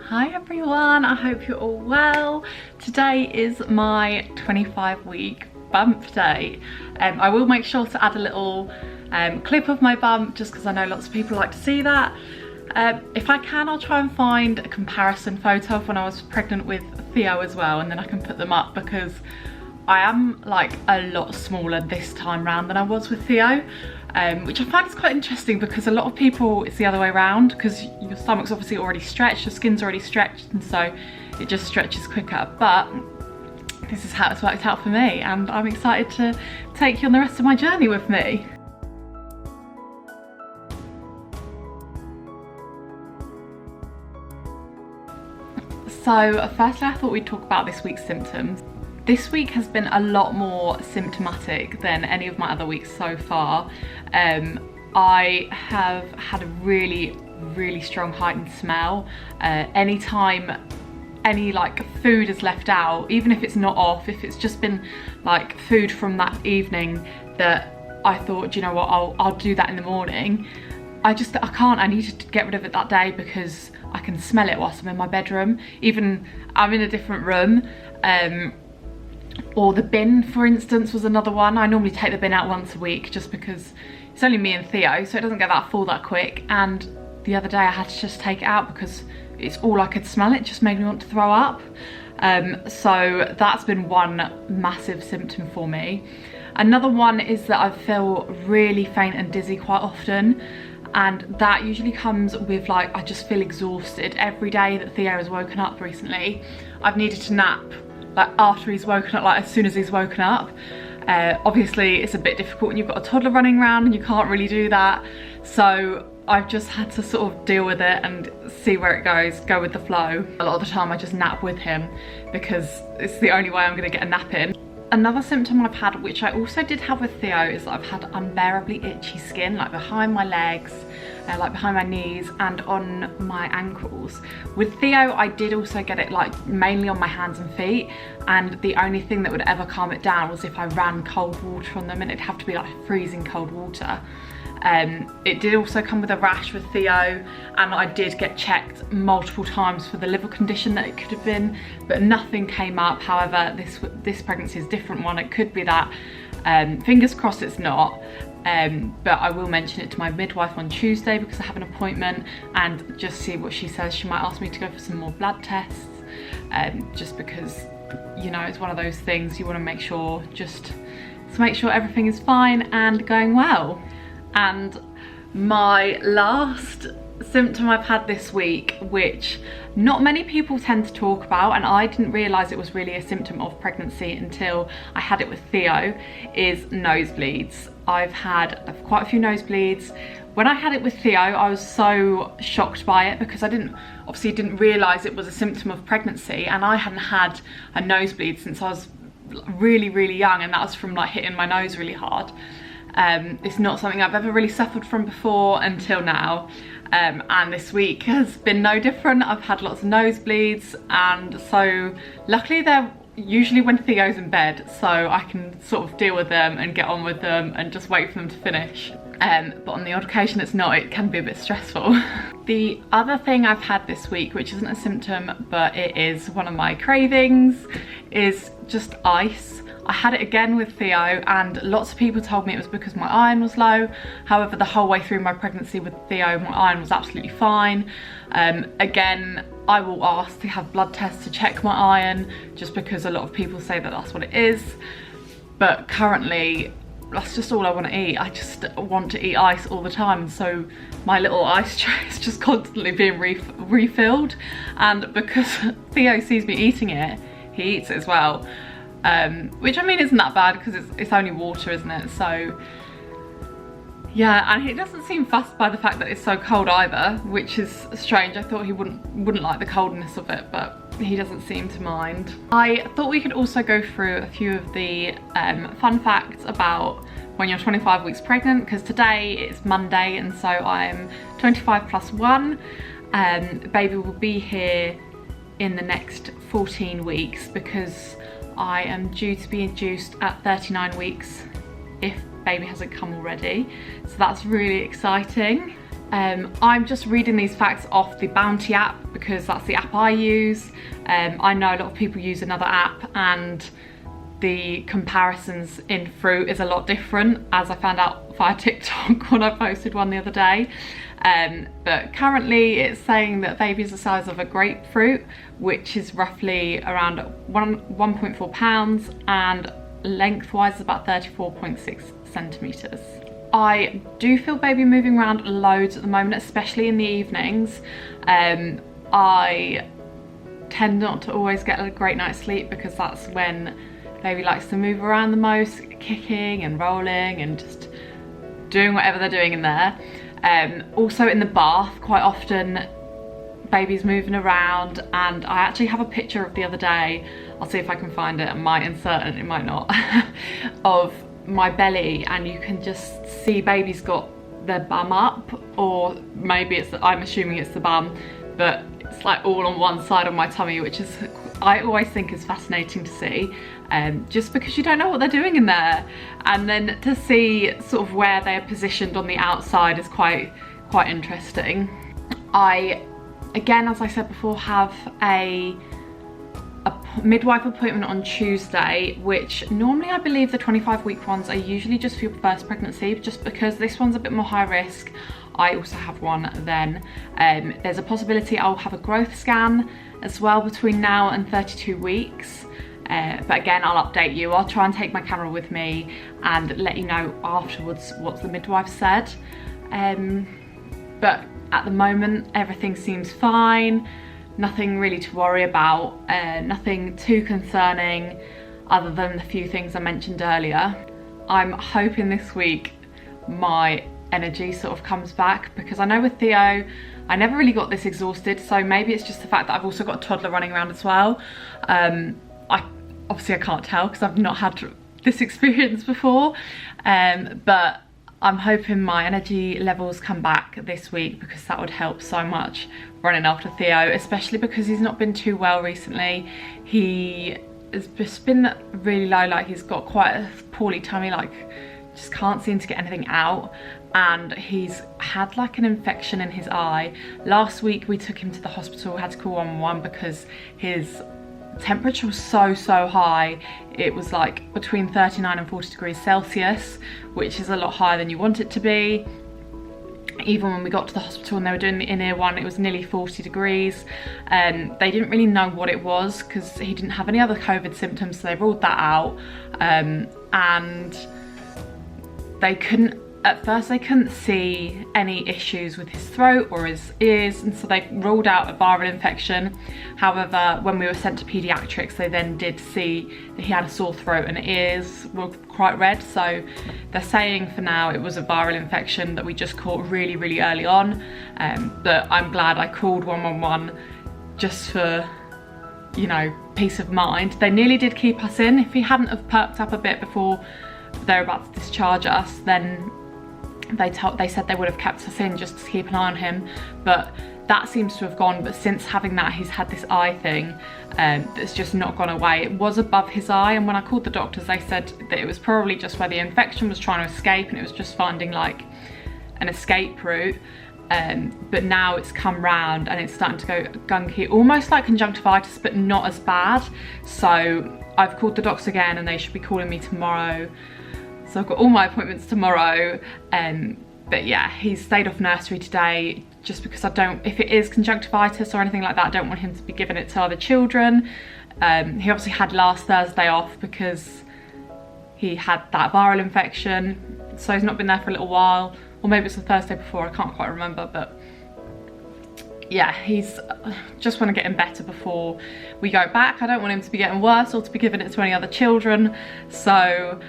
Hi everyone, I hope you're all well. Today is my 25-week bump day. I will make sure to add a little clip of my bump just because I know lots of people like to see that. If I can, I'll try and find a comparison photo of when I was pregnant with Theo as well, and then I can put them up because I am like a lot smaller this time round than I was with Theo. Which I find is quite interesting because a lot of people, it's the other way around because your stomach's obviously already stretched, your skin's already stretched, and so it just stretches quicker. But this is how it's worked out for me, and I'm excited to take you on the rest of my journey with me. So firstly, I thought we'd talk about this week's symptoms. This week has been a lot more symptomatic than any of my other weeks so far. I have had a really strong heightened smell. Anytime any like food is left out, even if it's not off, if it's just been like food from that evening that I thought, you know what, I'll do that in the morning, I can't. I need to get rid of it that day because I can smell it whilst I'm in my bedroom. Even I'm in a different room. Or the bin, for instance, was another one. I normally take the bin out once a week just because it's only me and Theo, so it doesn't get that full that quick. And the other day I had to just take it out because it's all I could smell. It just made me want to throw up. So that's been one massive symptom for me. Another one is that I feel really faint and dizzy quite often. And that usually comes with like, I just feel exhausted. Every day that Theo has woken up recently, I've needed to nap. Like after he's woken up, like as soon as he's woken up. Obviously it's a bit difficult when you've got a toddler running around and you can't really do that. So I've just had to sort of deal with it and see where it goes, go with the flow. A lot of the time I just nap with him because it's the only way I'm gonna get a nap in. Another symptom I've had, which I also did have with Theo, is that I've had unbearably itchy skin, like behind my legs, like behind my knees and on my ankles. With Theo, I did also get it like mainly on my hands and feet, and the only thing that would ever calm it down was if I ran cold water on them, and it'd have to be like freezing cold water. It did also come with a rash with Theo, and I did get checked multiple times for the liver condition that it could have been, but nothing came up. However, this pregnancy is a different one. It could be that. Fingers crossed it's not. But I will mention it to my midwife on Tuesday because I have an appointment, and just see what she says. She might ask me to go for some more blood tests, just because, you know, it's one of those things you want to make sure, just to make sure everything is fine and going well. And my last symptom I've had this week, which not many people tend to talk about, and I didn't realise it was really a symptom of pregnancy until I had it with Theo, is nosebleeds. I've had quite a few nosebleeds. When I had it with Theo, I was so shocked by it because I obviously didn't realise it was a symptom of pregnancy, and I hadn't had a nosebleed since I was really young, and that was from like hitting my nose really hard. It's not something I've ever really suffered from before until now, and this week has been no different. I've had lots of nosebleeds, and so luckily they're usually when Theo's in bed, so I can sort of deal with them and get on with them and just wait for them to finish. But on the odd occasion it's not, it can be a bit stressful. The other thing I've had this week, which isn't a symptom but it is one of my cravings, is just ice. I had it again with Theo, and lots of people told me it was because my iron was low. However, the whole way through my pregnancy with Theo, my iron was absolutely fine. Again, I will ask to have blood tests to check my iron, just because a lot of people say that that's what it is. But currently, that's just all I want to eat. I just want to eat ice all the time, so my little ice tray is just constantly being refilled. And because Theo sees me eating it, he eats it as well. Which, I mean, isn't that bad because it's only water, isn't it? So yeah, and he doesn't seem fussed by the fact that it's so cold either, which is strange. I thought he wouldn't like the coldness of it, but he doesn't seem to mind. I thought we could also go through a few of the fun facts about when you're 25 weeks pregnant, because today it's Monday and so I'm 25 plus 1. Baby will be here in the next 14 weeks because I am due to be induced at 39 weeks if baby hasn't come already. So that's really exciting. I'm just reading these facts off the Bounty app because that's the app I use. I know a lot of people use another app and the comparisons in fruit is a lot different, as I found out via TikTok when I posted one the other day. But currently it's saying that babies the size of a grapefruit, which is roughly around 1.4 pounds, and lengthwise is about 34.6 centimetres. I do feel baby moving around loads at the moment, especially in the evenings. I tend not to always get a great night's sleep because that's when baby likes to move around the most, kicking and rolling and just doing whatever they're doing in there. Also in the bath, quite often baby's moving around, and I actually have a picture of the other day, I'll see if I can find it, I might insert it, it might not, of my belly, and you can just see baby's got their bum up, or maybe it's, I'm assuming it's the bum, but it's like all on one side of my tummy, which is, I always think is fascinating to see, just because you don't know what they're doing in there, and then to see sort of where they are positioned on the outside is quite interesting. I, again, as I said before, have a midwife appointment on Tuesday, which normally I believe the 25-week ones are usually just for your first pregnancy, just because this one's a bit more high risk. I also have one then. There's a possibility I'll have a growth scan as well between now and 32 weeks. But again, I'll update you. I'll try and take my camera with me and let you know afterwards what the midwife said. But at the moment, everything seems fine. Nothing really to worry about, nothing too concerning other than the few things I mentioned earlier. I'm hoping this week my energy sort of comes back, because I know with Theo, I never really got this exhausted, so maybe it's just the fact that I've also got a toddler running around as well. Obviously I can't tell because I've not had this experience before, but I'm hoping my energy levels come back this week, because that would help so much running after Theo, especially because he's not been too well recently. He has just been really low, like he's got quite a poorly tummy, like just can't seem to get anything out, and he's had like an infection in his eye. Last week we took him to the hospital, had to call 111 because his temperature was so high. It was like between 39 and 40 degrees Celsius, which is a lot higher than you want it to be. Even when we got to the hospital and they were doing the in-ear one, it was nearly 40 degrees. They didn't really know what it was because he didn't have any other COVID symptoms, so they ruled that out. And they couldn't, at first they couldn't see any issues with his throat or his ears, and so they ruled out a viral infection. However, when we were sent to paediatrics, they then did see that he had a sore throat and ears were quite red, so they're saying for now it was a viral infection that we just caught really early on. But I'm glad I called 111 just for, you know, peace of mind. They nearly did keep us in. If he hadn't have perked up a bit before they were about to discharge us, then they said they would have kept us in just to keep an eye on him, but that seems to have gone. But since having that, he's had this eye thing that's just not gone away. It was above his eye, and when I called the doctors, they said that it was probably just where the infection was trying to escape, and it was just finding like an escape route. But now it's come round and it's starting to go gunky, almost like conjunctivitis, but not as bad. So I've called the docs again, and they should be calling me tomorrow. So I've got all my appointments tomorrow. But yeah, he's stayed off nursery today just because I don't, if it is conjunctivitis or anything like that, I don't want him to be giving it to other children. He obviously had last Thursday off because he had that viral infection, so he's not been there for a little while, or maybe it's the Thursday before, I can't quite remember. But yeah, he's just want to get him better before we go back. I don't want him to be getting worse or to be giving it to any other children. So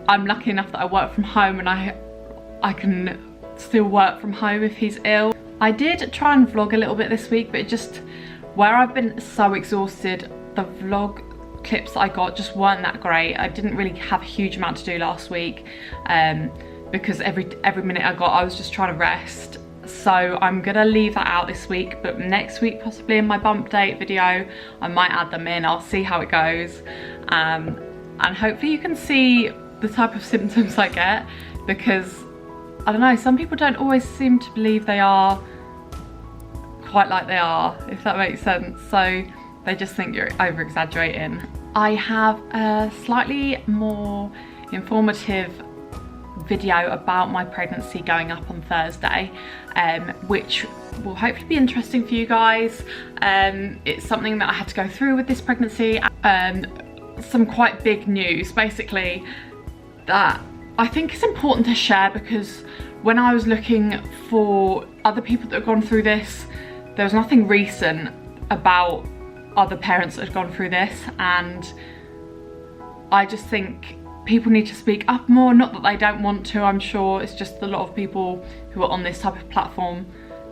I'm lucky enough that I work from home, and I can still work from home if he's ill. I did try and vlog a little bit this week, but it just, where I've been so exhausted, the vlog clips that I got just weren't that great. I didn't really have a huge amount to do last week, because every minute I got, I was just trying to rest. So I'm gonna leave that out this week, but next week, possibly in my bump date video, I might add them in. I'll see how it goes, and hopefully you can see the type of symptoms I get, because I don't know, some people don't always seem to believe they are quite like they are, if that makes sense. So they just think you're over exaggerating. I have a slightly more informative video about my pregnancy going up on Thursday, which will hopefully be interesting for you guys. It's something that I had to go through with this pregnancy, some quite big news basically that I think is important to share, because when I was looking for other people that have gone through this, there was nothing recent about other parents that had gone through this, and I just think people need to speak up more. Not that they don't want to, I'm sure, it's just a lot of people who are on this type of platform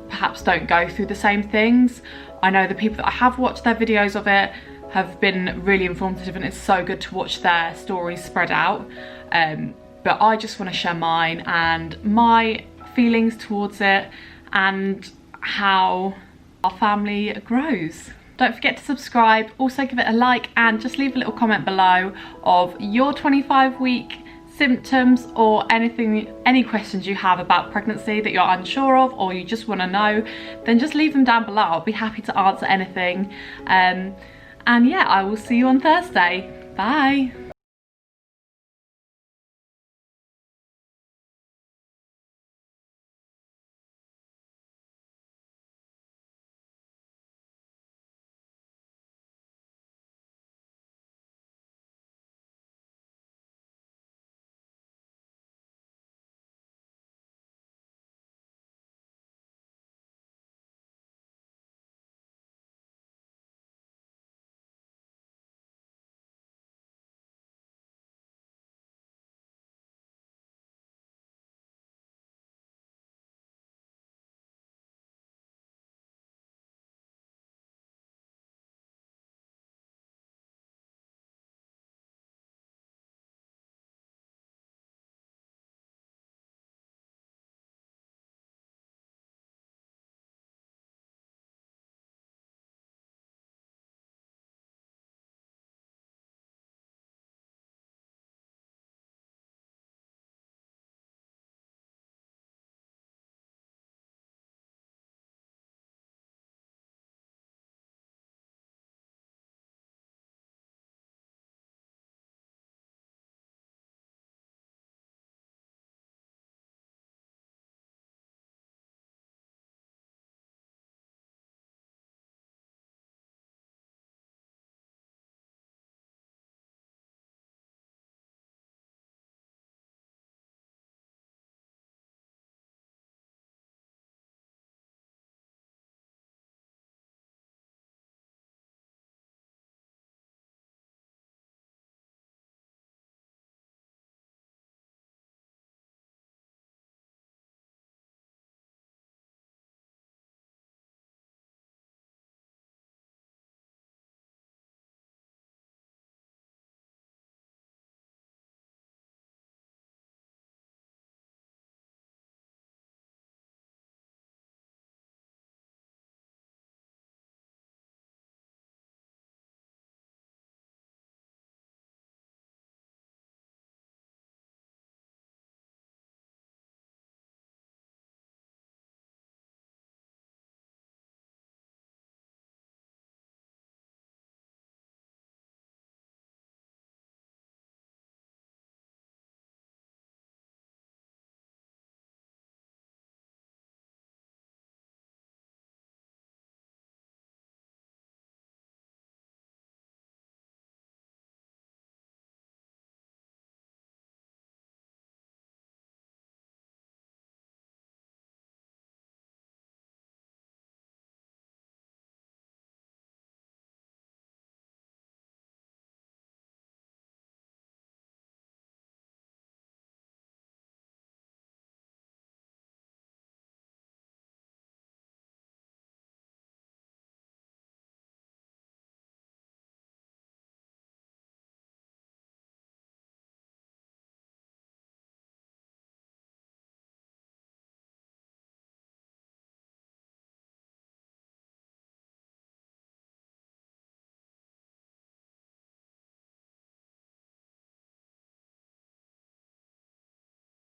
perhaps don't go through the same things. I know the people that I have watched their videos of it have been really informative, and it's so good to watch their stories spread out. But I just want to share mine and my feelings towards it and how our family grows. Don't forget to subscribe, also give it a like, and just leave a little comment below of your 25-week symptoms or anything, any questions you have about pregnancy that you're unsure of or you just want to know, then just leave them down below. I'll be happy to answer anything. And yeah, I will see you on Thursday. Bye.